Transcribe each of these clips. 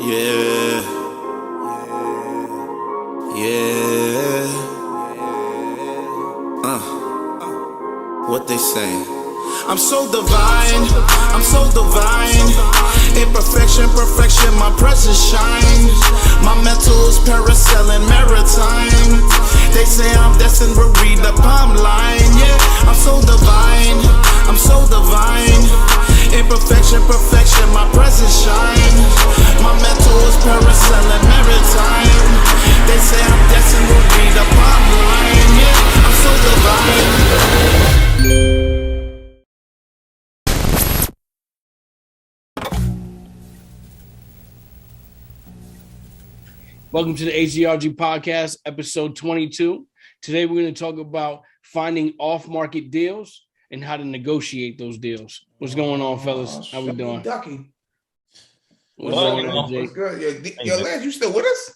Yeah, yeah. What they say? I'm so divine, I'm so divine. Imperfection, perfection, my presence shines. My mental is parasailing maritime. They say I'm destined to read the palm line. Yeah, I'm so divine, I'm so divine. Imperfection, perfection, my presence shines. My mental is parasailing maritime. They say I'm destined to read the palm line. Yeah, I'm so divine. Welcome to the H.G.R.G podcast, episode 22. Today, we're going to talk about finding off-market deals and how to negotiate those deals. What's going on, fellas? How we doing? Ducky. What's going on, Jake? What's good? Yo, Lance, you still with us?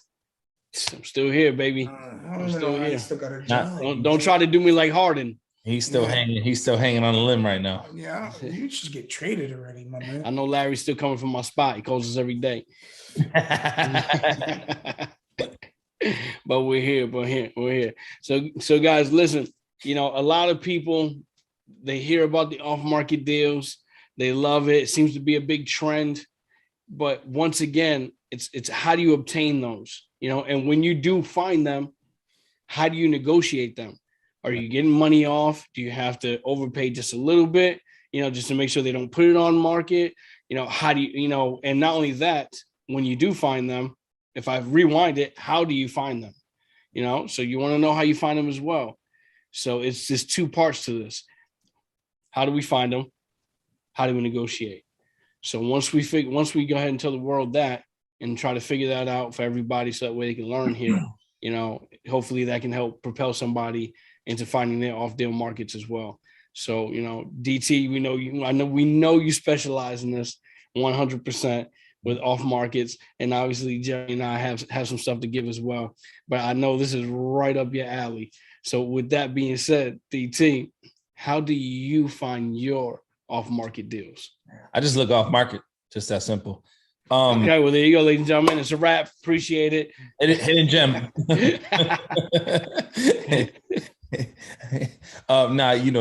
I'm still here, baby. I'm still here. Still got a job. Don't try to do me like Harden. He's still hanging. He's still hanging on the limb right now. Yeah, you should get traded already, my man. I know Larry's still coming from my spot. He calls us every day. But we're here. So guys, listen, a lot of people, they hear about the off-market deals. They love it. It seems to be a big trend. But once again, it's how do you obtain those? And when you do find them, how do you negotiate them? Are you getting money off? Do you have to overpay just a little bit, just to make sure they don't put it on market? How do you, and not only that, when you do find them, if I rewind it, how do you find them? So you want to know how you find them as well. So it's just two parts to this. How do we find them? How do we negotiate? So once we go ahead and tell the world that and try to figure that out for everybody so that way they can learn here, hopefully that can help propel somebody into finding their off-deal markets as well. So, DT, we know you specialize in this 100% with off markets, and obviously Jerry and I have some stuff to give as well. But I know this is right up your alley. So with that being said, DT, how do you find your off-market deals? I just look off market, just that simple. Okay, well, there you go, ladies and gentlemen. It's a wrap. Appreciate it. Hidden gem.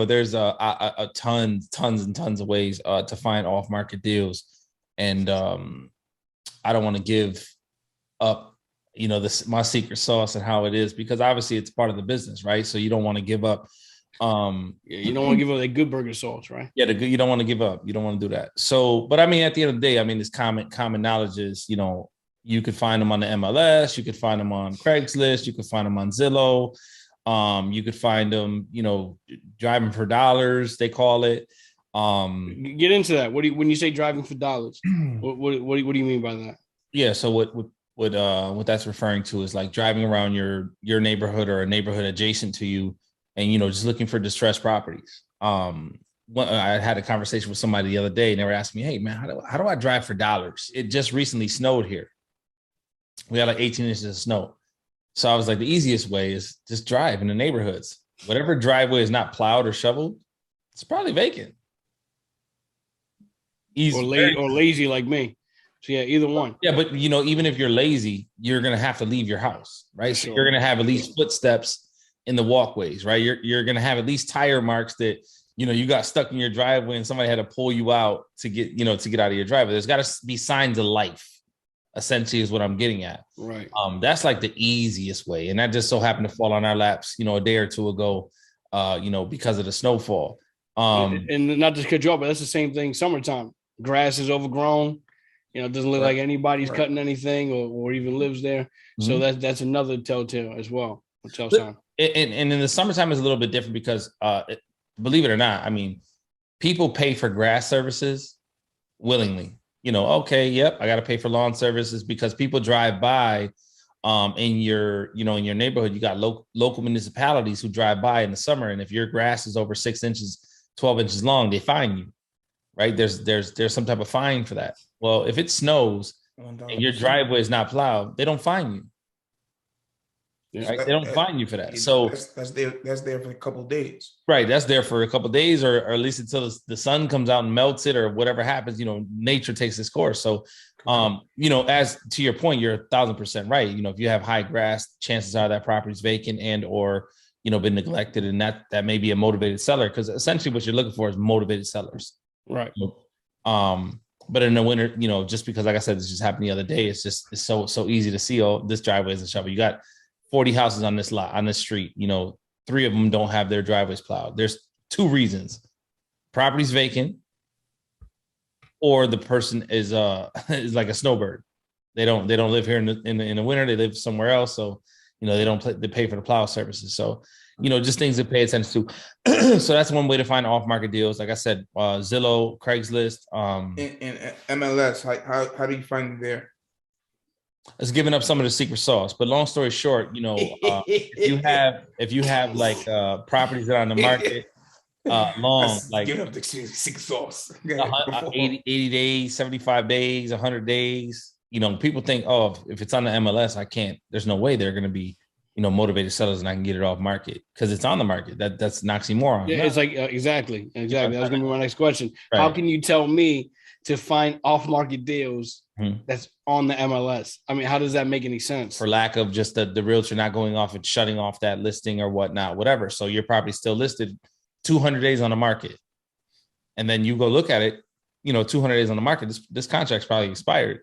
There's a tons and tons of ways to find off-market deals, and I don't want to give up my secret sauce and how it is, because obviously it's part of the business, right? So you don't want to give up. You don't want to give up that good burger sauce, right? Yeah, you don't want to give up. You don't want to do that. So, but I mean, at the end of the day, it's common knowledge is, you could find them on the MLS, you could find them on Craigslist, you could find them on Zillow. You could find them, driving for dollars, they call it. Get into that. When you say driving for dollars, what do you mean by that? Yeah. So what that's referring to is like driving around your neighborhood or a neighborhood adjacent to you, and just looking for distressed properties. I had a conversation with somebody the other day, and they were asking me, "Hey man, how do I drive for dollars? It just recently snowed here. We had like 18 inches of snow." So I was like, the easiest way is just drive in the neighborhoods. Whatever driveway is not plowed or shoveled, it's probably vacant. Easy. Or lazy like me. So yeah, either one. Yeah, but even if you're lazy, you're gonna have to leave your house, right? Sure. So you're gonna have at least footsteps in the walkways, right? You're gonna have at least tire marks that you got stuck in your driveway and somebody had to pull you out to get out of your driveway. There's got to be signs of life. Essentially is what I'm getting at. Right. That's like the easiest way. And that just so happened to fall on our laps, a day or two ago, because of the snowfall. And not to cut you off, but that's the same thing. Summertime, grass is overgrown. It doesn't look like anybody's cutting anything or even lives there. Mm-hmm. So that's another telltale as well. And in the summertime is a little bit different because believe it or not, people pay for grass services willingly. Okay, yep, I got to pay for lawn services because people drive by in your neighborhood. You got local municipalities who drive by in the summer. And if your grass is over 6 inches, 12 inches long, they fine you, right? There's some type of fine for that. Well, if it snows and your driveway is not plowed, they don't fine you. Right? They don't fine you for that. So that's there for a couple of days. Right. That's there for a couple of days, or at least until the sun comes out and melts it, or whatever happens. Nature takes its course. So You know, as to your point, you're 1,000% right. You know, if you have high grass, chances are that property is vacant and or, you know, been neglected, and that may be a motivated seller, because essentially what you're looking for is motivated sellers. Right. But in the winter, you know, just because, like I said, this just happened the other day, it's so easy to see, oh, this driveway isn't shoveled. You got 40 houses on this lot, on this street, you know, 3 of them don't have their driveways plowed. There's 2 reasons: property's vacant, or the person is is like a snowbird. They don't live here in the winter. They live somewhere else. So, you know, they pay for the plow services. So, you know, just things to pay attention to. So that's one way to find off-market deals. Like I said, Zillow, Craigslist. In MLS, how do you find it there? It's giving up some of the secret sauce. But long story short, you know, if you have like properties that are on the market long, like giving up the secret sauce. 80 days, 75 days, 100 days. You know, people think, oh, if it's on the MLS, I can't. There's no way they're going to be, you know, motivated sellers and I can get it off market because it's on the market. That's an oxymoron. Yeah, it's like exactly. That was going to be my next question. Right. How can you tell me to find off-market deals that's on the MLS? I mean, how does that make any sense? For lack of just the realtor not going off and shutting off that listing or whatnot, whatever. So your property's still listed 200 days on the market, and then you go look at it, you know, 200 days on the market. This contract's probably expired.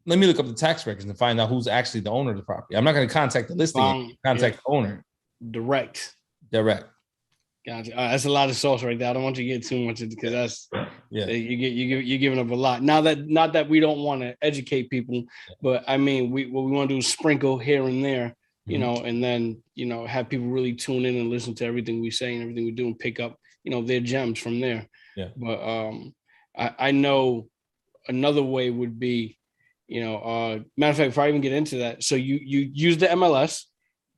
Let me look up the tax records and find out who's actually the owner of the property. I'm not going to contact the listing. Contact the owner. Direct. Gotcha. That's a lot of sauce right there. I don't want you to get too much into, because that's you're giving up a lot. Now that, not that we don't want to educate people, but I mean, what we want to do is sprinkle here and there, you know, and then, you know, have people really tune in and listen to everything we say and everything we do and pick up, you know, their gems from there. Yeah. But I know another way would be, you know, matter of fact, before I even get into that, so you use the MLS,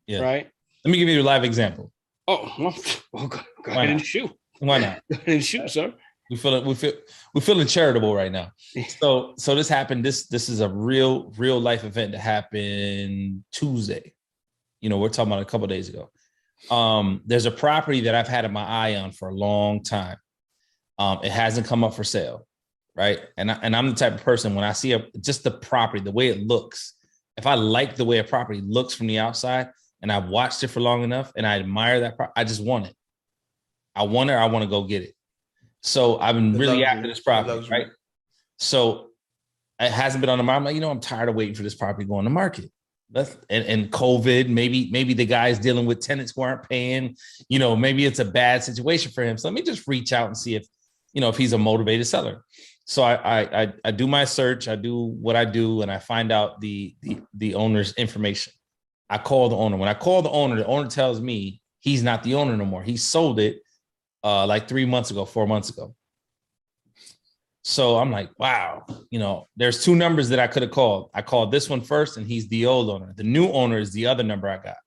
right? Let me give you a live example. Oh, well, go ahead and shoot. Why not? Go ahead and shoot, sir. We're feeling charitable right now. So this happened. This is a real life event that happened Tuesday. You know, we're talking about a couple of days ago. There's a property that I've had my eye on for a long time. It hasn't come up for sale, right? And I'm the type of person, when I see just the property, the way it looks, if I like the way a property looks from the outside and I've watched it for long enough and I admire that property, I just want it. I want it. I want to go get it. So I've been really after this property, right? So it hasn't been on the market. I'm like, you know, I'm tired of waiting for this property to go on the market. And COVID, maybe the guy's dealing with tenants who aren't paying, you know, maybe it's a bad situation for him. So let me just reach out and see if, you know, if he's a motivated seller. So I do my search, I do what I do, and I find out the owner's information. I call the owner. When I call the owner tells me he's not the owner no more. He sold it like 4 months ago. So I'm like, wow, you know, there's 2 numbers that I could have called. I called this one first, and he's the old owner. The new owner is the other number I got.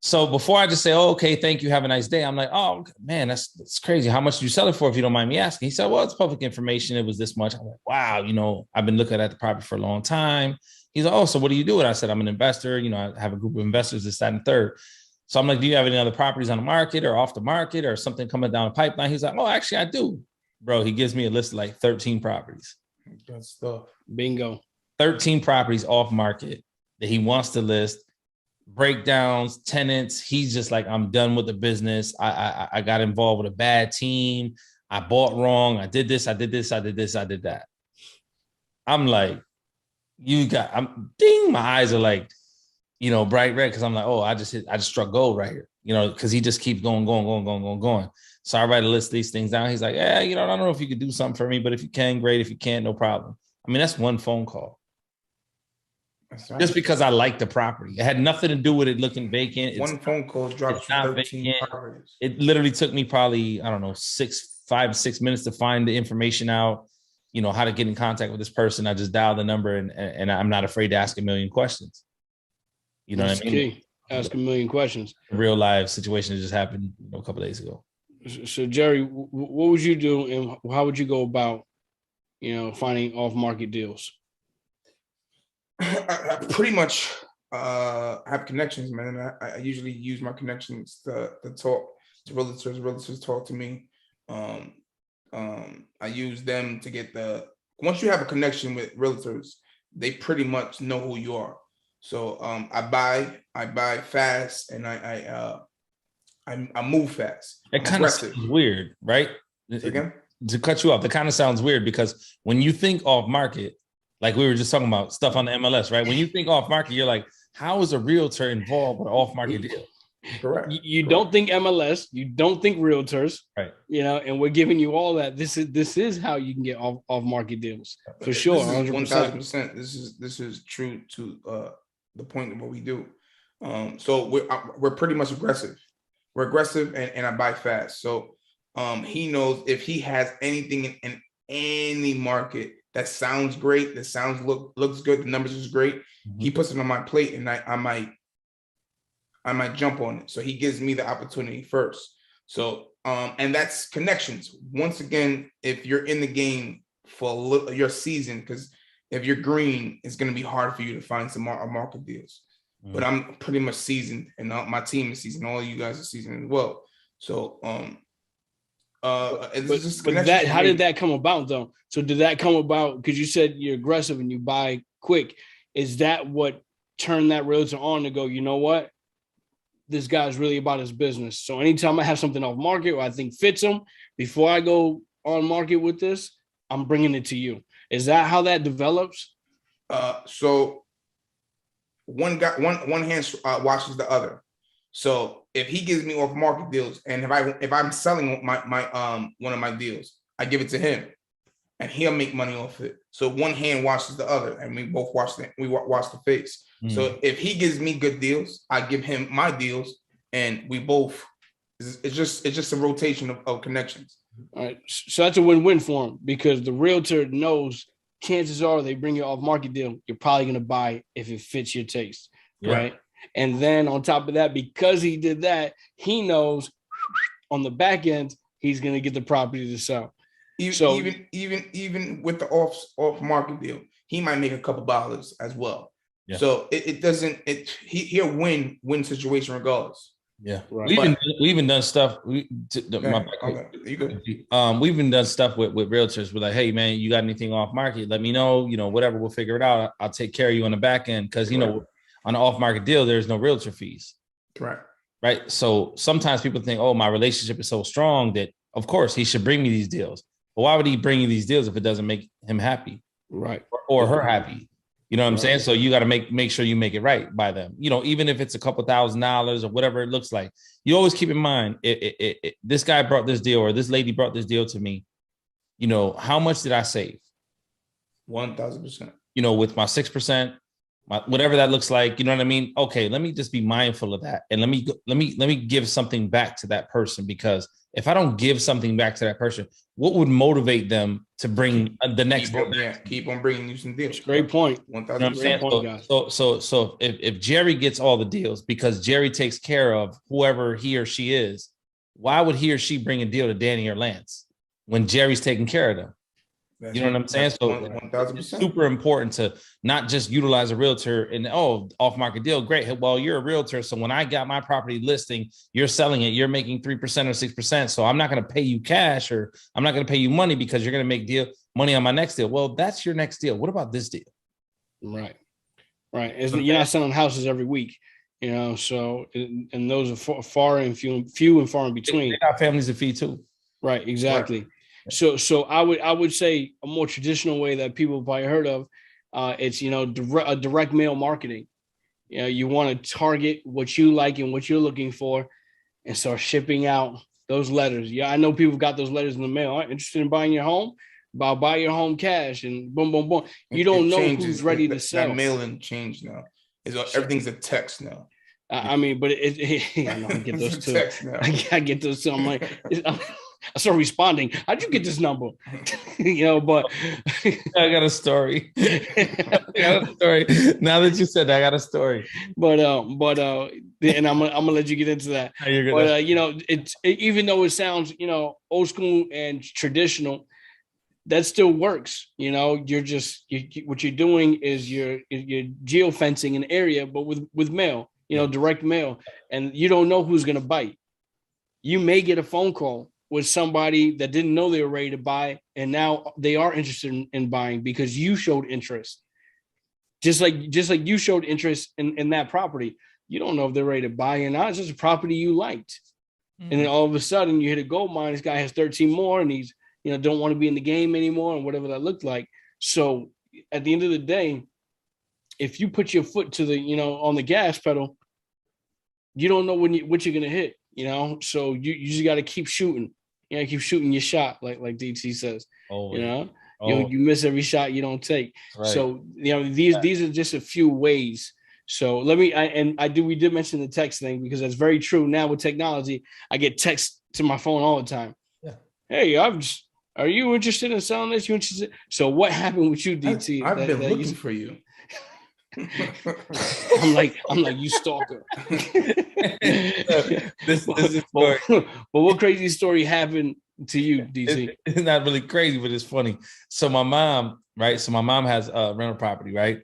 So before I just say, oh, okay, thank you, have a nice day, I'm like, oh, man, that's crazy. How much do you sell it for, if you don't mind me asking? He said, well, it's public information. It was this much. I'm like, wow, you know, I've been looking at the property for a long time. He's like, oh, so what do you do? And I said, I'm an investor. You know, I have a group of investors, this, that, and third. So I'm like, do you have any other properties on the market or off the market or something coming down the pipeline? He's like, oh, actually, I do. Bro, he gives me a list of like 13 properties. Good stuff. Bingo. 13 properties off market that he wants to list. Breakdowns, tenants. He's just like, I'm done with the business. I got involved with a bad team. I bought wrong. I did this. I did that. I'm like, my eyes are like, you know, bright red, because I'm like, oh, I just struck gold right here, you know, because he just keeps going. So I write a list of these things down. He's like, yeah, you know, I don't know if you could do something for me, but if you can, great. If you can't, no problem. I mean, that's one phone call. That's right. Just because I like the property. It had nothing to do with it looking vacant. One phone call drops 13 properties. It literally took me probably, I don't know, 5 to 6 minutes to find the information out, you know, how to get in contact with this person. I just dialed the number, and I'm not afraid to ask a million questions. You know what I mean? Key. Ask a million questions. A real live situation that just happened, you know, a couple of days ago. So Jerry, what would you do, and how would you go about, you know, finding off-market deals? I pretty much have connections, man. I usually use my connections to talk to realtors. Realtors talk to me. I use them to get the once you have a connection with realtors, they pretty much know who you are. So I buy fast, and I move fast. It kind of sounds weird, right? Again? To cut you off, that kind of sounds weird because when you think off market, like we were just talking about stuff on the MLS, right? When you think off market, you're like, how is a realtor involved with an off market deal? Correct. You don't think MLS, you don't think realtors, right? And we're giving you all that. This is how you can get off market deals for sure. 1,000%. This is true to the point of what we do. So we're pretty much aggressive. We're aggressive, and I buy fast. So he knows if he has anything in any market that sounds great, that looks good, the numbers is great, he puts it on my plate, and I might jump on it. So he gives me the opportunity first. So and that's connections. Once again, if you're in the game for your season, because if you're green, it's going to be hard for you to find some market deals. But I'm pretty much seasoned, and my team is seasoned. All you guys are seasoned as well. So it's just but that, how did that come about though? So did that come about because you said you're aggressive and you buy quick? Is that what turned that realtor on to go, you know what? This guy's really about his business. So anytime I have something off market or I think fits him, before I go on market with this, I'm bringing it to you. Is that how that develops? So one hand washes the other. So if he gives me off market deals, and if I'm selling my one of my deals, I give it to him, and he'll make money off it. So one hand washes the other, and we both wash the face. So if he gives me good deals, I give him my deals, and we both. It's just a rotation of connections. All right, so that's a win-win for him because the realtor knows chances are they bring you off market deal, you're probably going to buy if it fits your taste, right? And then on top of that, because he did that, he knows on the back end he's going to get the property to sell. Even with the off market deal, he might make a couple dollars as well. Yeah. So he'll win situation regardless. Yeah, right. We even done stuff. We've even done stuff with realtors. We're like, hey man, you got anything off market? Let me know. Whatever, we'll figure it out. I'll take care of you on the back end because on an off market deal, there's no realtor fees. Correct. Right. So sometimes people think, oh, my relationship is so strong that of course he should bring me these deals. But why would he bring you these deals if it doesn't make him happy, right, or her happy? You know what I'm saying? So you got to make sure you make it right by them. Even if it's a couple $1,000s or whatever it looks like, you always keep in mind, this guy brought this deal or this lady brought this deal to me. How much did I save? 1,000%. With my 6%, whatever that looks like. You know what I mean? Okay, let me just be mindful of that, and let me give something back to that person, because if I don't give something back to that person, what would motivate them to bring the next deal? Keep on bringing you some deals. Great point. 1,000%. So if Jerry gets all the deals because Jerry takes care of whoever he or she is, why would he or she bring a deal to Danny or Lance when Jerry's taking care of them? You know what I'm saying? So 1,000%. It's super important to not just utilize a realtor and off market deal. Great. Well, you're a realtor. So when I got my property listing, you're selling it, you're making 3% or 6%. So I'm not going to pay you cash, or I'm not going to pay you money because you're going to make money on my next deal. Well, that's your next deal. What about this deal? Right. You're not selling houses every week, so, and those are few and far in between. They got families to feed too. Right. Exactly. Right. So I would say a more traditional way that people have probably heard of, it's direct mail marketing. You want to target what you like and what you're looking for, and start shipping out those letters. Yeah, I know people got those letters in the mail. Aren't interested in buying your home? Buy your home cash, and boom, boom, boom. You don't know who's ready to sell. That mailing changed now. Everything's a text now. I mean, but I get those too. I get those too. I'm like. I started responding. How'd you get this number? But I got a story. Now that you said that, I got a story. But and I'm gonna let you get into that. But it's even though it sounds old school and traditional, that still works. What you're doing is you're geofencing an area, but with mail. Direct mail, and you don't know who's gonna bite. You may get a phone call with somebody that didn't know they were ready to buy, and now they are interested in buying because you showed interest. Just like you showed interest in that property. You don't know if they're ready to buy or not. It's just a property you liked. And then all of a sudden you hit a gold mine. This guy has 13 more and he's, don't want to be in the game anymore and whatever that looked like. So at the end of the day, if you put your foot to the, on the gas pedal, you don't know what you're going to hit, So you just got to keep shooting. Keep shooting your shot, like DT says. You miss every shot you don't take. Right. So, these are just a few ways. So we did mention the text thing because that's very true. Now with technology, I get texts to my phone all the time. Yeah. Hey, are you interested in selling this? You interested? So what happened with you, DT? I've been looking for you. I'm like, you stalker. this is story. But what crazy story happened to you, DT? It's not really crazy, but it's funny. So my mom, right? So my mom has a rental property, right?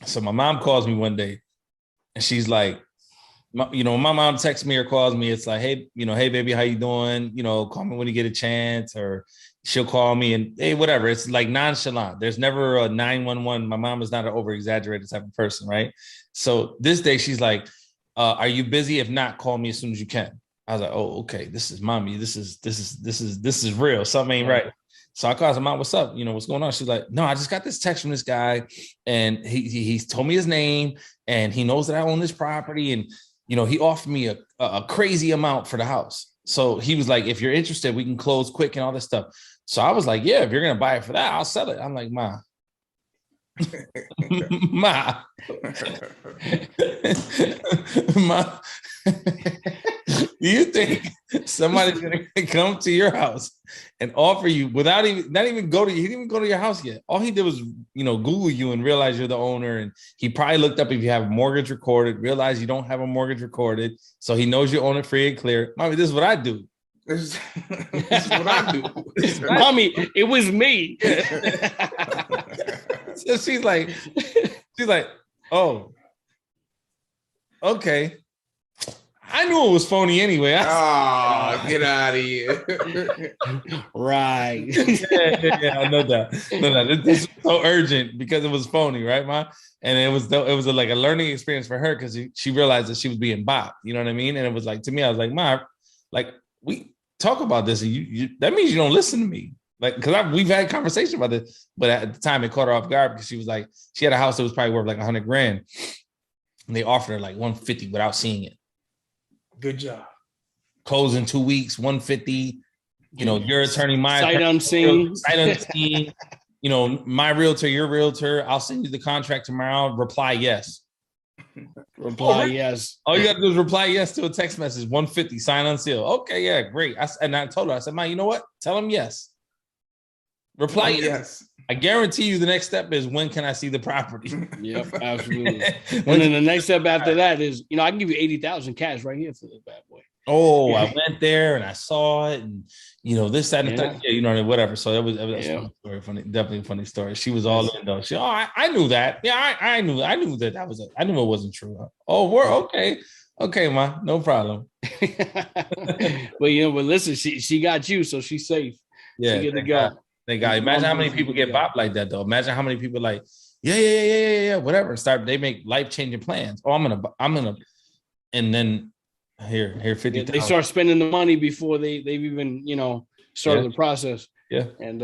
So my mom calls me one day and she's like, my mom texts me or calls me. It's like, hey, hey, baby, how you doing? Call me when you get a chance, or she'll call me and hey, whatever. It's like nonchalant. There's never a 911. My mom is not an over-exaggerated type of person, right? So this day she's like, are you busy? If not, call me as soon as you can. I was like, oh, okay. This is mommy. This is real. Something ain't right. So I called her, Mom, what's up? What's going on? She's like, no, I just got this text from this guy and he's told me his name and he knows that I own this property. And, he offered me a crazy amount for the house. So he was like, if you're interested, we can close quick and all this stuff. So I was like, yeah, if you're going to buy it for that, I'll sell it. I'm like, Ma, Ma, do you think somebody's gonna come to your house and offer you without he didn't even go to your house yet? All he did was, Google you and realize you're the owner. And he probably looked up if you have a mortgage recorded, realize you don't have a mortgage recorded. So he knows you own it free and clear. Mommy, this is what I do. This is what I do. Mommy, it was me. So she's like, oh, okay. I knew it was phony anyway. Get out of here. Right. Yeah, I know that. This is so urgent because it was phony, right, Ma? And it was like a learning experience for her because she realized that she was being bopped. You know what I mean? And it was like, to me, I was like, Ma, like, we talk about this and you that means you don't listen to me. Like, because we've had conversation about this, but at the time it caught her off guard because she was like, she had a house that was probably worth like $100,000 and they offered her like 150 without seeing it. Good job. Close in 2 weeks, 150. Your attorney, my sight unseen. Sight unseen. My realtor, your realtor. I'll send you the contract tomorrow. Reply yes. Reply yes. All you got to do is reply yes to a text message. 150, sign unseal. Okay, yeah, great. And I told her, I said, Ma, you know what? Tell him yes. Reply yes. I guarantee you the next step is, when can I see the property? Yep, absolutely. And then the next step after that is, I can give you 80,000 cash right here for this bad boy. Oh, I went there and I saw it, and this, that, and the third, whatever. So that was a funny story, definitely a funny story. She was all in though. I knew that. Yeah, I knew that was I knew it wasn't true. Oh, we're okay. Okay, Ma, no problem. But listen, she got you, so she's safe. Yeah, she get to go. Thank God. Imagine how many people get bopped like that, though. Imagine how many people like, yeah, whatever. They make life-changing plans. Oh, I'm gonna, and then here 50. They start spending the money before they've even started the process. Yeah, and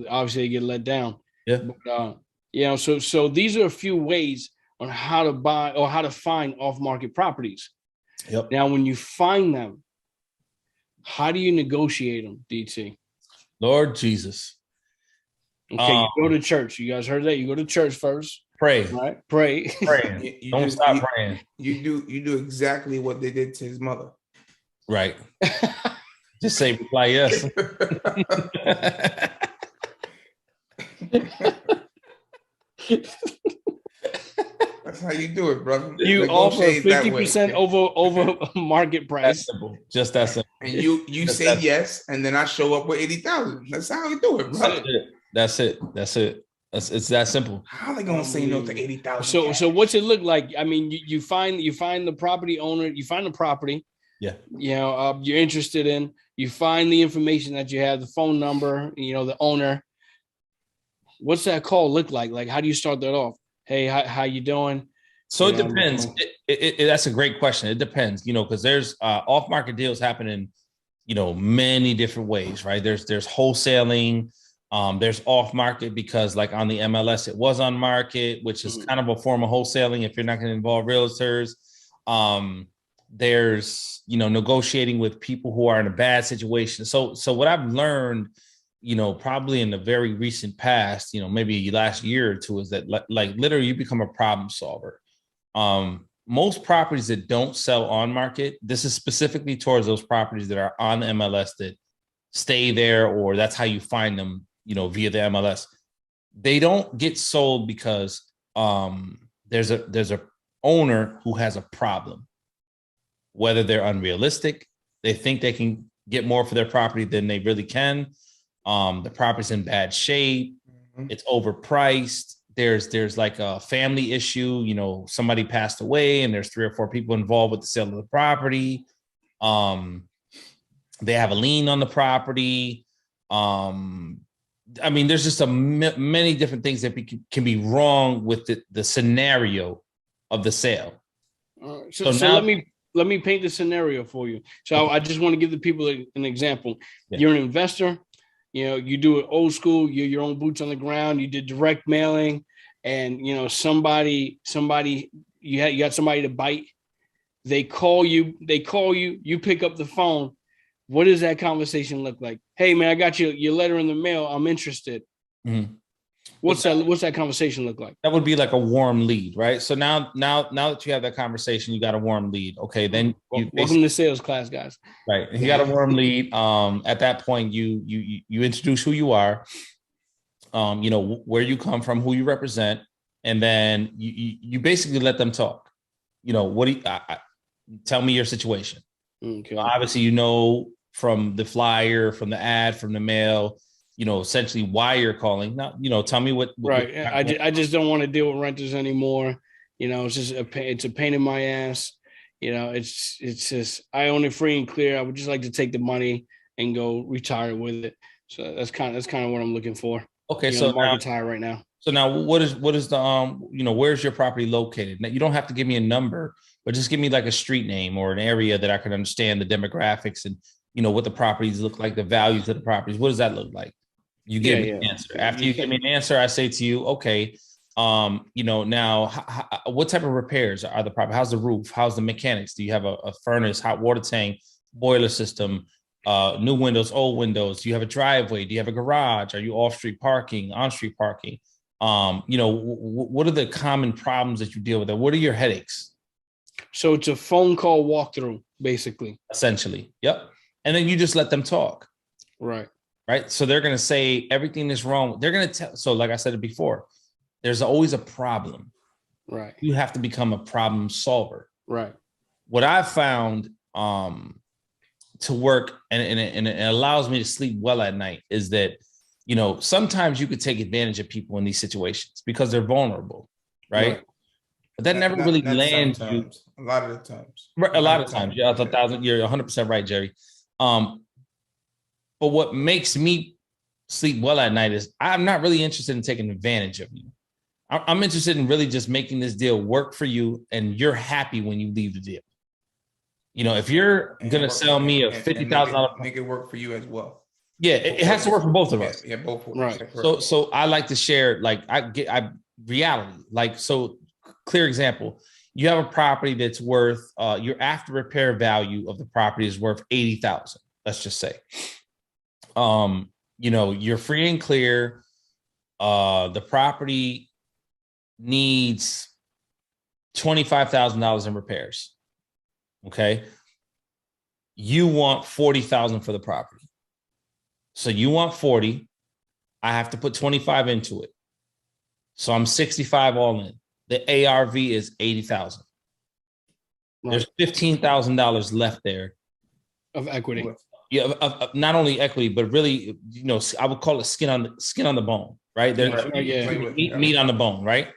obviously they get let down. Yeah, but, so these are a few ways on how to buy or how to find off-market properties. Yep. Now, when you find them, how do you negotiate them, DT? Lord Jesus. Okay, you go to church. You guys heard that? You go to church first. Pray. Right? Pray. Don't stop praying. You do exactly what they did to his mother. Right. Just say reply yes. That's how you do it, brother. You offer 50% over market price. Just that simple. And you say yes, and then I show up with 80,000. That's how you do it, brother. That's it. It's that simple. How are they gonna say no to 80,000? So what's it look like? I mean, you find the property owner, you find the property. Yeah. You're interested in. You find the information that you have, the phone number, the owner. What's that call look like? Like, how do you start that off? Hey, how you doing? So it depends. That's a great question. It depends, because there's off-market deals happening, many different ways, right? There's wholesaling, there's off-market because like on the MLS, it was on market, which is kind of a form of wholesaling if you're not going to involve realtors. There's, negotiating with people who are in a bad situation. So what I've learned, probably in the very recent past, maybe last year or two, is that like literally you become a problem solver. Most properties that don't sell on market, this is specifically towards those properties that are on the MLS that stay there, or that's how you find them, via the MLS. They don't get sold because there's a owner who has a problem, whether they're unrealistic, they think they can get more for their property than they really can. The property's in bad shape, it's overpriced. There's like a family issue, somebody passed away and there's 3 or 4 people involved with the sale of the property. They have a lien on the property. There's just many different things that can be wrong with the scenario of the sale. So now, let me paint the scenario for you. So I just want to give the people an example. Yeah. You're an investor. You do it old school. You're your own boots on the ground. You did direct mailing, and somebody you got somebody to bite. They call you. You pick up the phone. What does that conversation look like? Hey man, I got your letter in the mail. I'm interested. Mm-hmm. What's that conversation look like? That would be like a warm lead, right? So now that you have that conversation, you got a warm lead. Okay, then welcome to sales class, guys. Right, you got a warm lead. At that point, you introduce who you are, where you come from, who you represent, and then you basically let them talk. What do you tell me your situation? Okay. Obviously, from the flyer, from the ad, from the mail, essentially why you're calling. Now, tell me what. Right. I just don't want to deal with renters anymore. It's just it's a pain in my ass. It's just, I own it free and clear. I would just like to take the money and go retire with it. So that's kind of what I'm looking for. Okay. So market's high right now. So now what is the, where's your property located? Now, you don't have to give me a number, but just give me like a street name or an area that I can understand the demographics and, what the properties look like, the values of the properties. What does that look like? You give me an answer. After you give me an answer, I say to you, okay, now what type of repairs are the property? How's the roof? How's the mechanics? Do you have a furnace, hot water tank, boiler system, new windows, old windows? Do you have a driveway? Do you have a garage? Are you off-street parking, on-street parking? What are the common problems that you deal with? What are your headaches? So it's a phone call walkthrough, basically. Essentially. Yep. And then you just let them talk. Right. Right. So they're going to say everything is wrong. They're going to tell. So like I said it before, there's always a problem. Right. You have to become a problem solver. Right. What I've found to work and it allows me to sleep well at night is that, sometimes you could take advantage of people in these situations because they're vulnerable. Right. But that never really lands you. A lot of the times. Right, a lot of times. Yeah, you're 100% right, Jerry. But what makes me sleep well at night is I'm not really interested in taking advantage of you. I'm interested in really just making this deal work for you, and you're happy when you leave the deal. If you're gonna sell me a $50,000, make it work for you as well. Yeah, it has to work for both of us. Yeah, both. Right. So I like to share reality. Like, so clear example. You have a property that's worth your after repair value of the property is worth $80,000. Let's just say. You're free and clear. The property needs $25,000 in repairs. Okay. You want $40,000 for the property. So you want 40. I have to put 25 into it. So I'm 65 all in. The ARV is 80,000. Right. There's $15,000 left there of equity. Yeah, of not only equity, but really, I would call it skin on the bone, right? There's meat on the bone, right?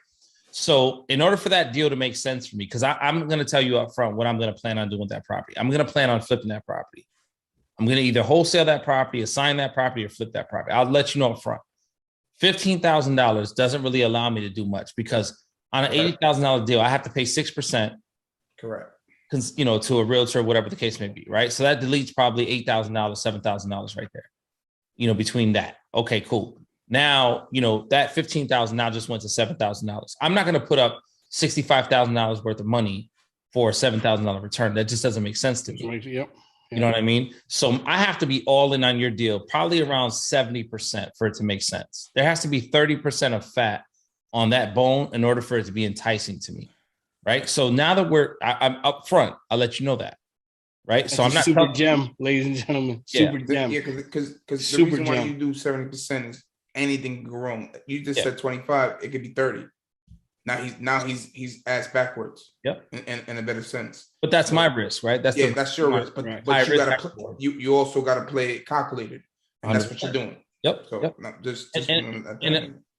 So in order for that deal to make sense for me, because I'm going to tell you up front what I'm going to plan on doing with that property. I'm going to plan on flipping that property. I'm going to either wholesale that property, assign that property, or flip that property. I'll let you know up front. $15,000 doesn't really allow me to do much because on an $80,000 deal, I have to pay 6%. Correct. To a realtor, whatever the case may be, right? So that deletes probably $8,000, $7,000 right there, between that. Okay, cool. Now, that $15,000 now just went to $7,000. I'm not going to put up $65,000 worth of money for a $7,000 return. That just doesn't make sense to me. Yep. You know what I mean? So I have to be all in on your deal, probably around 70% for it to make sense. There has to be 30% of fat on that bone in order for it to be enticing to me. Right. So now that I'm up front, I'll let you know that. Right. That's so I'm not super gem, ladies and gentlemen. Super gem. Yeah, because the reason why you do 70% is anything go wrong. You just said 25, it could be 30. Now he's ass backwards. Yep. In a better sense. But that's my risk, right? That's your risk. But you also gotta play it calculated. And 100%. That's what you're doing. Yep. So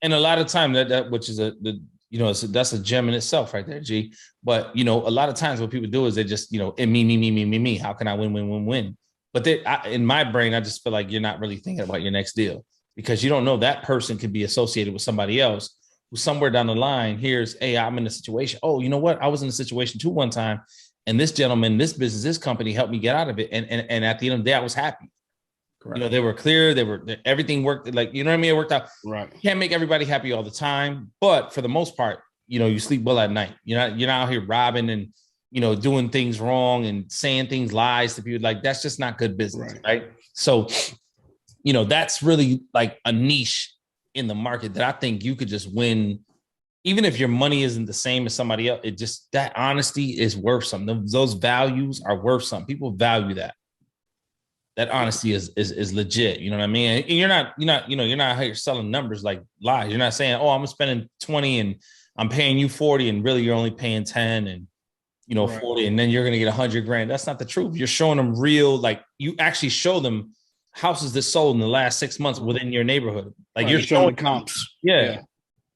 and a lot of time that which is that's a gem in itself right there, G. But a lot of times what people do is they just me. How can I win? But in my brain, I just feel like you're not really thinking about your next deal because you don't know that person could be associated with somebody else who somewhere down the line hears, hey, I'm in a situation. Oh, you know what? I was in a situation too one time, and this gentleman, this business, this company helped me get out of it. And at the end of the day, I was happy. Correct. They were clear. Everything worked. It worked out. Right. You can't make everybody happy all the time, but for the most part, you sleep well at night. You're not out here robbing and, doing things wrong and saying lies to people. Like, that's just not good business. Right. So, that's really like a niche in the market that I think you could just win. Even if your money isn't the same as somebody else, that honesty is worth something. Those values are worth something. People value that. That honesty is legit. You know what I mean? And you're not out here selling numbers like lies. You're not saying, oh, I'm spending 20 and I'm paying you 40 and really you're only paying 10 and 40 and then you're going to get $100,000. That's not the truth. You're showing them real, like you actually show them houses that sold in the last 6 months within your neighborhood. Like you're showing comps. Yeah.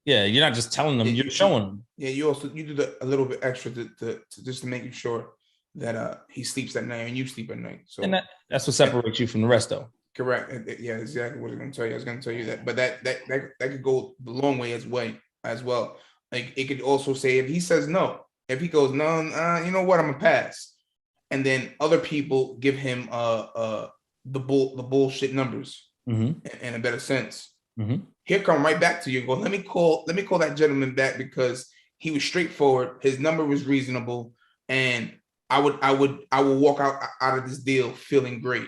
You're not just telling them, you're showing them. Yeah. You do a little bit extra to just to make sure that he sleeps at night and you sleep at night. So and that's what separates you from the rest, though. Correct. Yeah, exactly what I was going to tell you. I was going to tell you that, but that could go the long way as well. Like it could also say if he says no, if he goes no, you know what, I'm gonna pass, and then other people give him the bullshit numbers in a better sense. Mm-hmm. He'll come right back to you and go, let me call that gentleman back because he was straightforward, his number was reasonable, and I will walk out of this deal feeling great.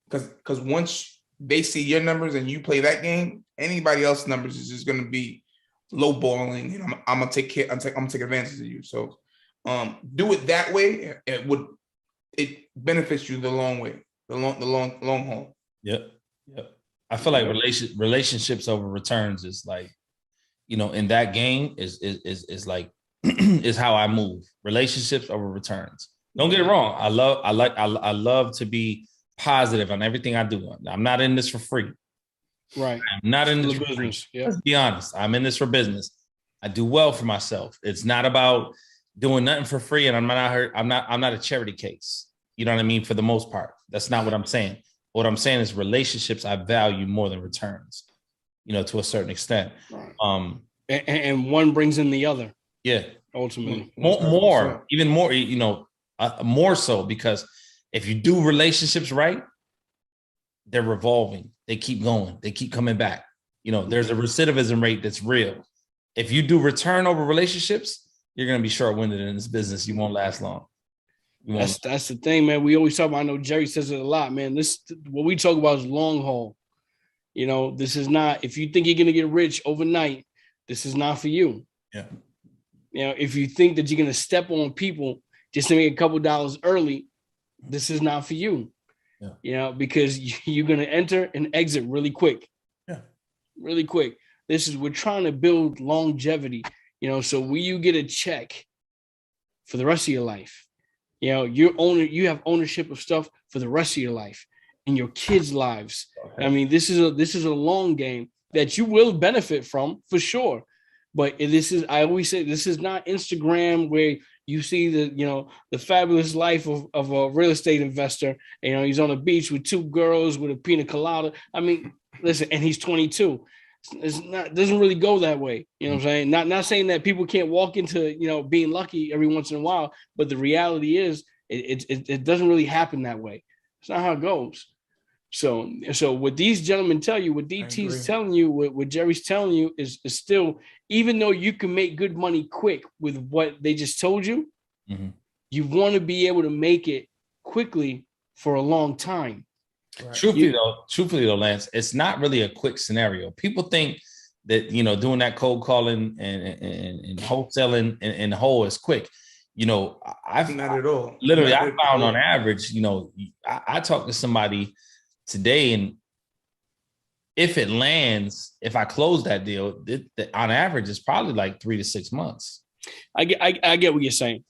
Because once they see your numbers and you play that game, anybody else's numbers is just gonna be lowballing, and I'm gonna take advantage of you. So do it that way. It benefits you the long way, the long haul. Yep. I feel like relationships over returns is like, in that game is like is how I move. Relationships over returns. Don't get it wrong. I love to be positive on everything I do. I'm not in this for free. Right. I'm not in this for business. Yeah. Let's be honest. I'm in this for business. I do well for myself. It's not about doing nothing for free. And I'm not a charity case. You know what I mean? For the most part, that's not what I'm saying. What I'm saying is relationships I value more than returns, to a certain extent. Right. And one brings in the other. Yeah. Ultimately. Even more, more so, because if you do relationships right, they're revolving. They keep going. They keep coming back. There's a recidivism rate that's real. If you do return over relationships, you're going to be short-winded in this business. You won't last long. That's the thing, man. We always talk about, I know Jerry says it a lot, man. What we talk about is long haul. This is not, if you think you're going to get rich overnight, this is not for you. Yeah. If you think that you're going to step on people just to make a couple dollars early, this is not for you. Yeah. Because you're going to enter and exit really quick. Yeah. Really quick. We're trying to build longevity, so when you get a check for the rest of your life, you have ownership of stuff for the rest of your life and your kids' lives. Okay. I mean, this is a long game that you will benefit from for sure. But I always say, this is not Instagram where you see the fabulous life of a real estate investor. He's on the beach with 2 girls with a pina colada. I mean, listen, and he's 22. Doesn't really go that way. You know what I'm saying? Not saying that people can't walk into, being lucky every once in a while, but the reality is it doesn't really happen that way. It's not how it goes. So what these gentlemen tell you, what DT's telling you, what Jerry's telling you is still, even though you can make good money quick with what they just told you, you want to be able to make it quickly for a long time. Right. Truthfully though, Lance, it's not really a quick scenario. People think that, doing that cold calling and wholesaling and the whole is quick. I've not at all. Literally, I found on average, I talked to somebody today, and if it lands, if I close that deal, on average, it's probably like 3 to 6 months. I get what you're saying.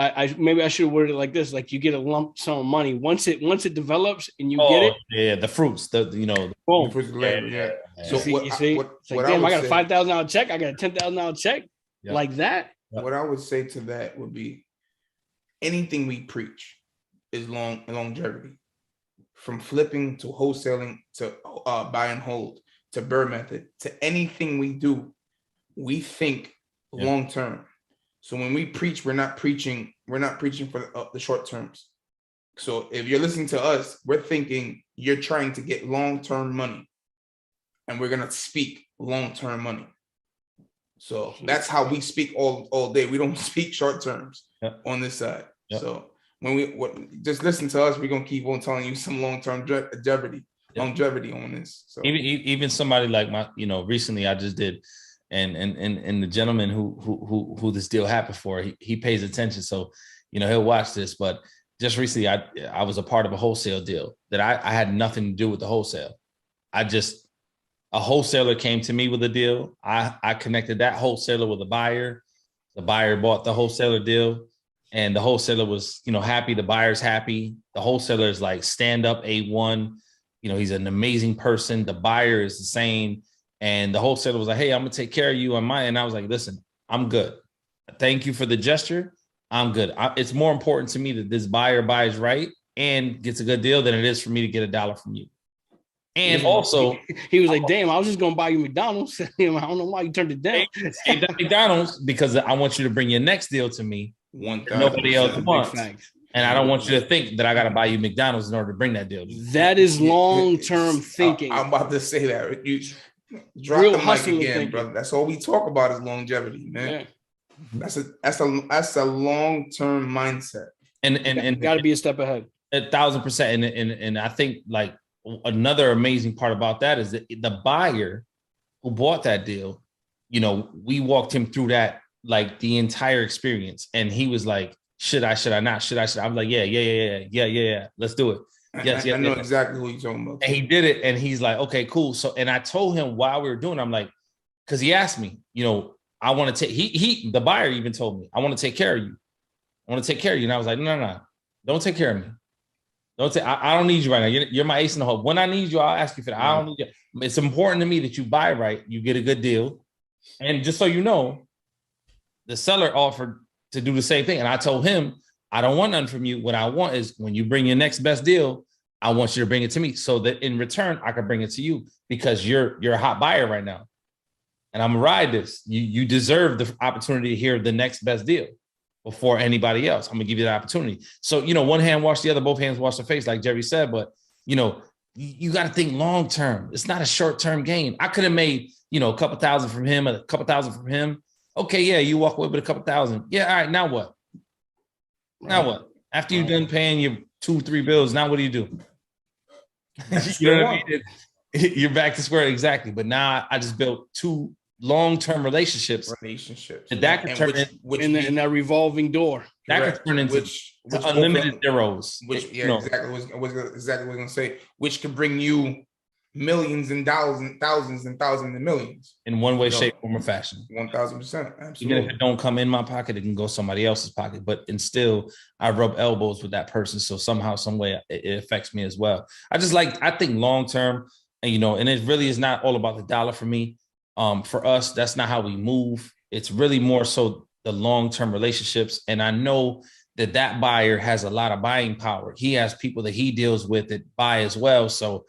I maybe I should have worded it like this: like you get a lump sum of money once it develops and you get it. Yeah, the fruits, boom. The fruits yeah. So you see, it's like, damn, I got a $5,000 check, I got a $10,000 check, like that. What I would say to that would be, anything we preach is longevity. From flipping to wholesaling to buy and hold to Burr method to anything we do, we think long term. So when we preach, we're not preaching for the short terms. So if you're listening to us, we're thinking you're trying to get long-term money, and we're gonna speak long-term money. So that's how we speak all day. We don't speak short terms on this side. So when just listen to us, we're gonna keep on telling you some long-term longevity on this. So even somebody like recently I just did. And the gentleman who this deal happened for, he pays attention, so he'll watch this. But just recently, I was a part of a wholesale deal that I had nothing to do with the wholesale. A wholesaler came to me with a deal. I connected that wholesaler with a buyer. The buyer bought the wholesaler deal, and the wholesaler was happy. The buyer's happy. The wholesaler is like stand up A1. He's an amazing person. The buyer is the same. And the wholesaler was like, hey, I'm going to take care of you on mine. And I was like, listen, I'm good. Thank you for the gesture. I'm good. It's more important to me that this buyer buys right and gets a good deal than it is for me to get $1 from you. And also, he was like, damn, I was just going to buy you McDonald's. I don't know why you turned it down. Hey, McDonald's, because I want you to bring your next deal to me. Nobody else wants. And I don't want you to think that I got to buy you McDonald's in order to bring that deal. That is long-term thinking. I'm about to say that. Drop real the mic again, thinking. brother. That's all we talk about is longevity, man. Yeah. That's a long-term mindset. And got to be a step ahead. 1,000%. And I think like another amazing part about that is that the buyer who bought that deal, we walked him through that, like the entire experience. And he was like, should I not? I was like, yeah. Let's do it. Yes, I know exactly who you're talking about. And he did it, and he's like, okay, cool. So, and I told him while we were doing it, I'm like, because he asked me, I want to take, the buyer even told me, I want to take care of you. I want to take care of you. And I was like, no, don't take care of me. I don't need you right now. You're my ace in the hole. When I need you, I'll ask you for that. I don't need you. It's important to me that you buy right, you get a good deal. And just so you know, the seller offered to do the same thing. And I told him, I don't want nothing from you. What I want is when you bring your next best deal, I want you to bring it to me so that in return, I can bring it to you because you're a hot buyer right now. And I'm gonna ride this. You deserve the opportunity to hear the next best deal before anybody else. I'm gonna give you the opportunity. So, one hand wash the other, both hands wash the face, like Jerry said, but you got to think long-term. It's not a short-term game. I could have made, a couple thousand from him, a couple thousand from him. Okay, yeah, you walk away with a couple thousand. Yeah, all right, now what? Now what? After you're done paying your 2-3 bills, now what do you do? You know what I mean? You're back to square, exactly. But now I just built 2 long-term relationships. And that could turn in that revolving door. That could turn into unlimited zeros. Exactly. I was exactly what I was going to say. Which could bring you millions and dollars and thousands and thousands and millions in one way, shape, form, or fashion. 1,000%. Absolutely. Even if it don't come in my pocket, it can go somebody else's pocket. But and still, I rub elbows with that person, so somehow, some way, it affects me as well. I think long term, and and it really is not all about the dollar for me. For us, that's not how we move. It's really more so the long-term relationships. And I know that buyer has a lot of buying power. He has people that he deals with that buy as well. So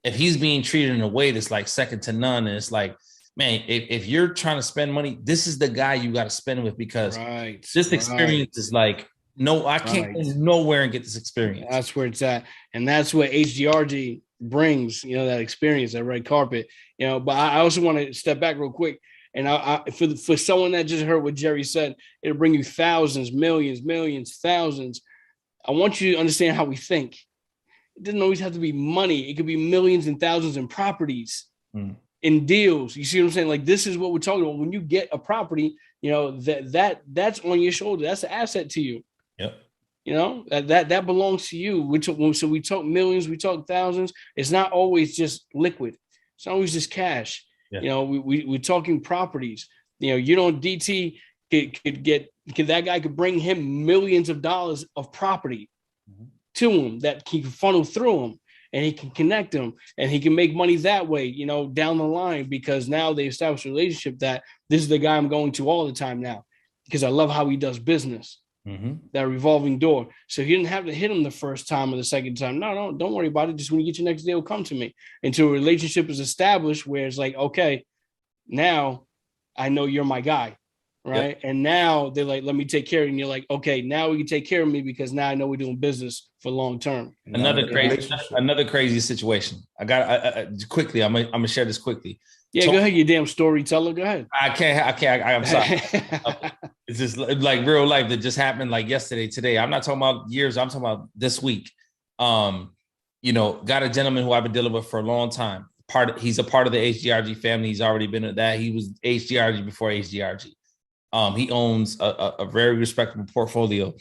if he's being treated in a way that's like second to none, and it's like, man, if you're trying to spend money, this is the guy you got to spend with, because this experience is like, no, I can't go nowhere and get this experience. That's where it's at. And that's what H.G.R.G brings, that experience, that red carpet, but I also want to step back real quick. And for someone that just heard what Jerry said, it'll bring you thousands, millions, thousands. I want you to understand how we think. It doesn't always have to be money. It could be millions and thousands in properties, in deals. You see what I'm saying? Like, this is what we're talking about. When you get a property, that's on your shoulder. That's an asset to you. Yep. That belongs to you. So we talk millions, we talk thousands. It's not always just liquid. It's not always just cash. Yeah. We're talking properties. DT could that guy could bring him millions of dollars of property to him that he can funnel through him, and he can connect them, and he can make money that way, down the line, because now they establish a relationship that this is the guy I'm going to all the time now, because I love how he does business. That revolving door. So you didn't have to hit him the first time or the second time. No, don't worry about it. Just when you get your next deal, come to me. Until a relationship is established where it's like, okay, now I know you're my guy, right? Yep. And now they're like, let me take care of you. And you're like, okay, now you take care of me because now I know we're doing business for long term. Another crazy situation. I got quickly. I'm gonna share this quickly. Yeah, go ahead, you damn storyteller. Go ahead. I can't. I'm sorry. It's just like real life that just happened like yesterday, today. I'm not talking about years. I'm talking about this week. Got a gentleman who I've been dealing with for a long time. He's a part of the H.G.R.G family. He's already been at that. He was H.G.R.G before H.G.R.G. He owns a very respectable portfolio.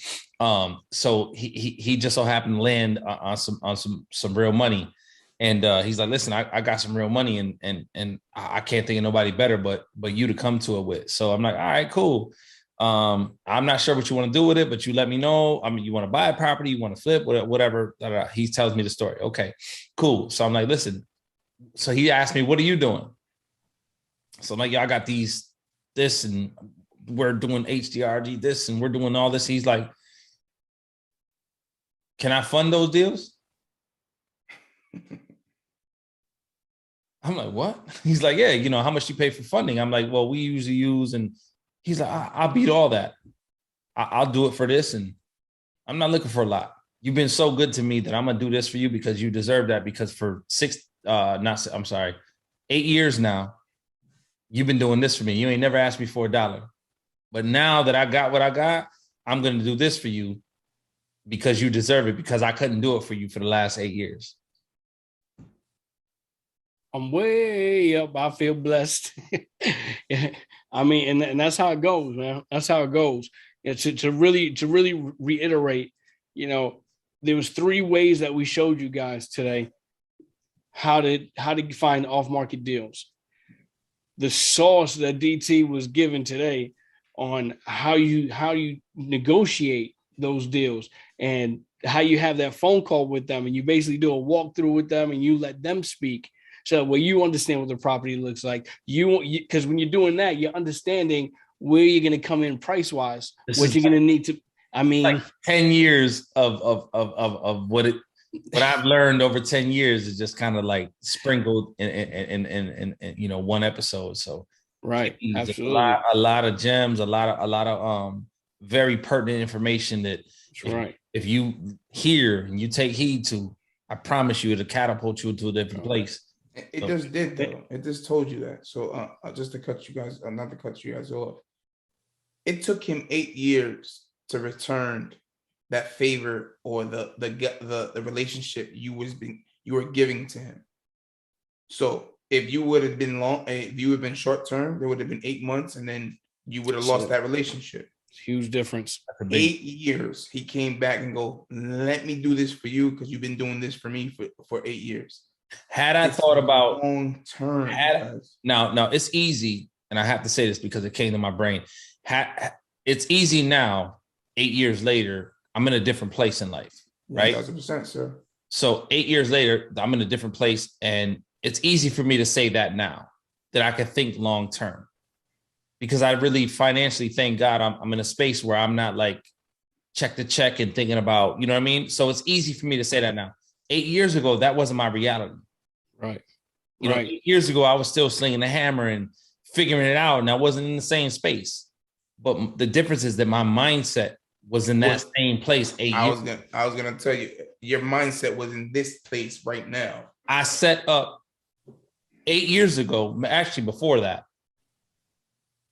So he just so happened to land on some real money. And he's like, listen, I got some real money, and I can't think of nobody better but you to come to it with. So I'm like, all right, cool. I'm not sure what you want to do with it, but you let me know. I mean, you want to buy a property, you want to flip, whatever. He tells me the story. Okay, cool. So I'm like, listen. So he asked me, what are you doing? So I'm like, I got this, and we're doing H.G.R.G this, and we're doing all this. He's like, can I fund those deals? I'm like, what? He's like, yeah, how much you pay for funding? I'm like, well, we usually use, and he's like, I'll beat all that. I'll do it for this, and I'm not looking for a lot. You've been so good to me that I'm gonna do this for you because you deserve that. Because for 8 years now, you've been doing this for me. You ain't never asked me for $1. But now that I got what I got, I'm gonna do this for you because you deserve it, because I couldn't do it for you for the last 8 years. I'm way up. I feel blessed. I mean, and that's how it goes, man. That's how it goes. To really reiterate, there was 3 ways that we showed you guys today how to find off-market deals. The sauce that DT was given today on how you negotiate those deals, and how you have that phone call with them, and you basically do a walkthrough with them, and you let them speak. So where you understand what the property looks like, because when you're doing that, you're understanding where you're going to come in price wise, what you're going to need to. I mean, like 10 years of what I've learned over 10 years is just kind of like sprinkled in one episode. So right, absolutely, a lot of gems, a lot of very pertinent information that if you hear and you take heed to, I promise you it'll catapult you into a different place. It just did, though. It just told you that. So just to cut you guys, not to cut you guys off, it took him 8 years to return that favor or the relationship you were giving to him. So if you would have been short term, there would have been 8 months, and then you would have lost that relationship. Huge difference. 8 years. He came back and go, let me do this for you because you've been doing this for me for 8 years. Had I thought about long term, now it's easy, and I have to say this because it came to my brain. It's easy now, 8 years later, I'm in a different place in life, right? 1,000%, sir. So 8 years later, I'm in a different place, and it's easy for me to say that now, that I can think long term, because I really financially, thank God, I'm in a space where I'm not like check to check and thinking about, you know what I mean? So it's easy for me to say that now. 8 years ago, that wasn't my reality. Right. You know, 8 years ago, I was still slinging the hammer and figuring it out, and I wasn't in the same space. But the difference is that my mindset was in that same place 8 years ago. I was gonna tell you, your mindset was in this place right now. I set up 8 years ago, actually before that,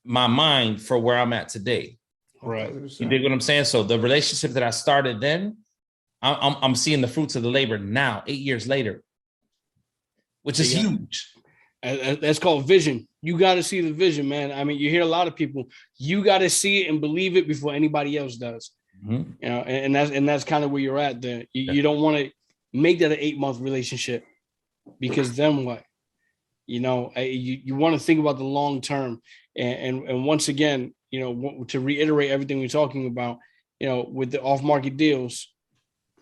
my mind for where I'm at today. Right. You dig what I'm saying? So the relationship that I started then, I'm seeing the fruits of the labor now, 8 years later, which is huge. That's called vision. You got to see the vision, man. I mean, you hear a lot of people, you got to see it and believe it before anybody else does. You know, and that's kind of where you're at there. You don't want to make that an 8-month relationship, because then what? You know, you want to think about the long term. And once again, you know, to reiterate everything we're talking about, you know, with the off-market deals,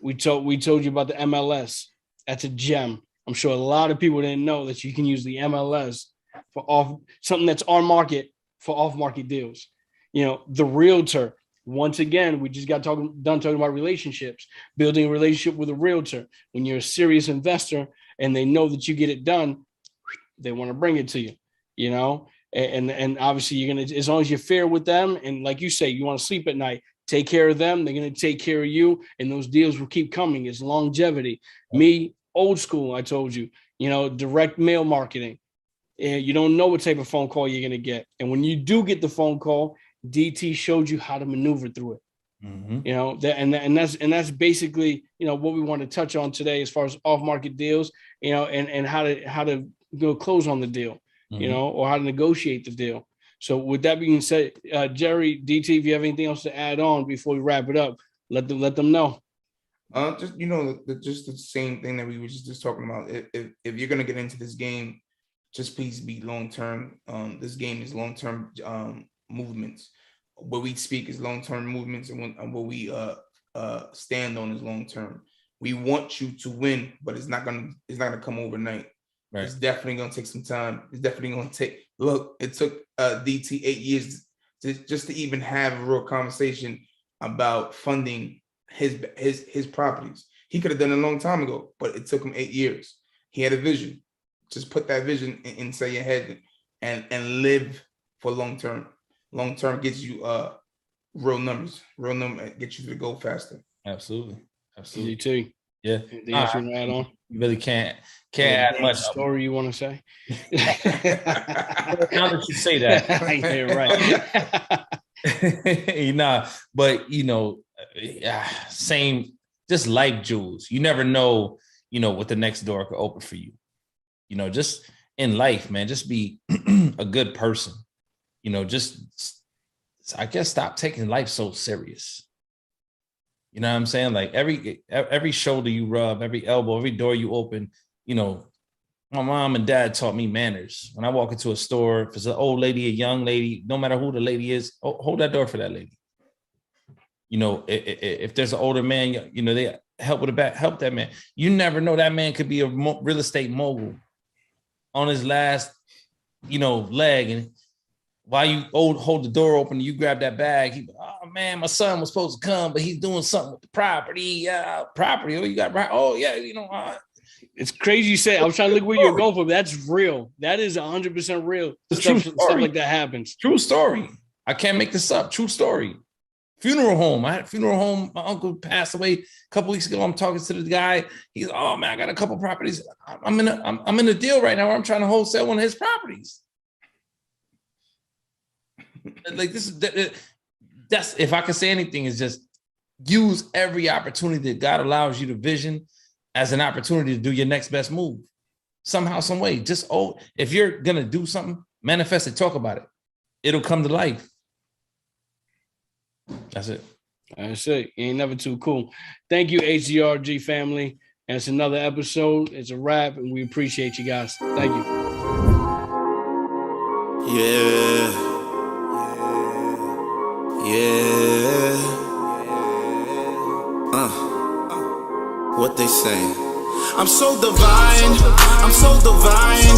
we told you about the MLS. That's a gem. I'm sure a lot of people didn't know that you can use the MLS for something that's on market for off-market deals. You know, the realtor. Once again, we just got done talking about relationships, building a relationship with a realtor. When you're a serious investor and they know that you get it done, they want to bring it to you, you know, and obviously you're going to, as long as you're fair with them. And like you say, you want to sleep at night, take care of them. They're going to take care of you. And those deals will keep coming. It's longevity. Me, old school, I told you, you know, direct mail marketing. And you don't know what type of phone call you're going to get. And when you do get the phone call, DT showed you how to maneuver through it. You know, and that's basically, you know, what we want to touch on today as far as off-market deals, you know, and how to go close on the deal, you know, or how to negotiate the deal. So with that being said, Jerry, DT, if you have anything else to add on before we wrap it up, let them know. Just, you know, just the same thing that we were just talking about. If you're gonna get into this game, just please be long term. This game is long term movements. What we speak is long term movements, and what we stand on is long term. We want you to win, but it's not gonna come overnight. Right. It's definitely gonna take some time. It's definitely gonna take. Look, it took DT 8 years just to even have a real conversation about funding his properties. He could have done it a long time ago, but it took him 8 years. He had a vision. Just put that vision inside your head and live for long term. Long term gets you real numbers. Real number gets you to go faster. Absolutely. You too. Yeah. Anything else you want to add on? You really can't add much. Story you want to say? Now that you say that, yeah, right. You know, but you know, same, just life jewels. You never know, you know, what the next door could open for you. You know, just in life, man, just be a good person. You know, just, I guess, stop taking life so serious. You know what I'm saying? Like every shoulder you rub, every elbow, every door you open, you know, my mom and dad taught me manners. When I walk into a store, if it's an old lady, a young lady, no matter who the lady is, hold that door for that lady. You know, if there's an older man, you know, they help with the back, help that man. You never know, that man could be a real estate mogul on his last, you know, leg. And while you hold the door open, you grab that bag. Oh man, my son was supposed to come, but he's doing something with the property. Property. Oh, you got right. Oh yeah, you know. It's crazy you say. I was trying to look where you're going for, but that's real. That is 100% real. Stuff like that happens. True story. I can't make this up. True story. Funeral home. I had a funeral home. My uncle passed away a couple weeks ago. I'm talking to the guy. He's, oh man, I got a couple properties. I'm in a deal right now where I'm trying to wholesale one of his properties. Like this is that's, if I can say anything, is just use every opportunity that God allows you to vision as an opportunity to do your next best move. Somehow, some way. Just if you're gonna do something, manifest it, talk about it. It'll come to life. That's it. That's it. You ain't never too cool. Thank you, H.G.R.G family. And it's another episode. It's a wrap, and we appreciate you guys. Thank you. Yeah. What they say? I'm so divine. I'm so divine.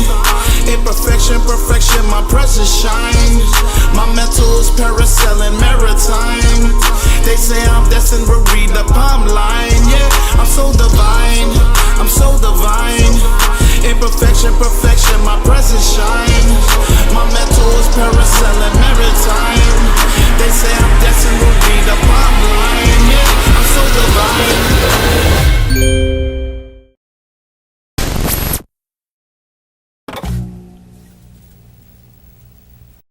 Imperfection, perfection, my presence shine. My mental is parasailing maritime. They say I'm destined to read the palm line. Yeah, I'm so divine, I'm so divine. Imperfection, perfection, my presence shine.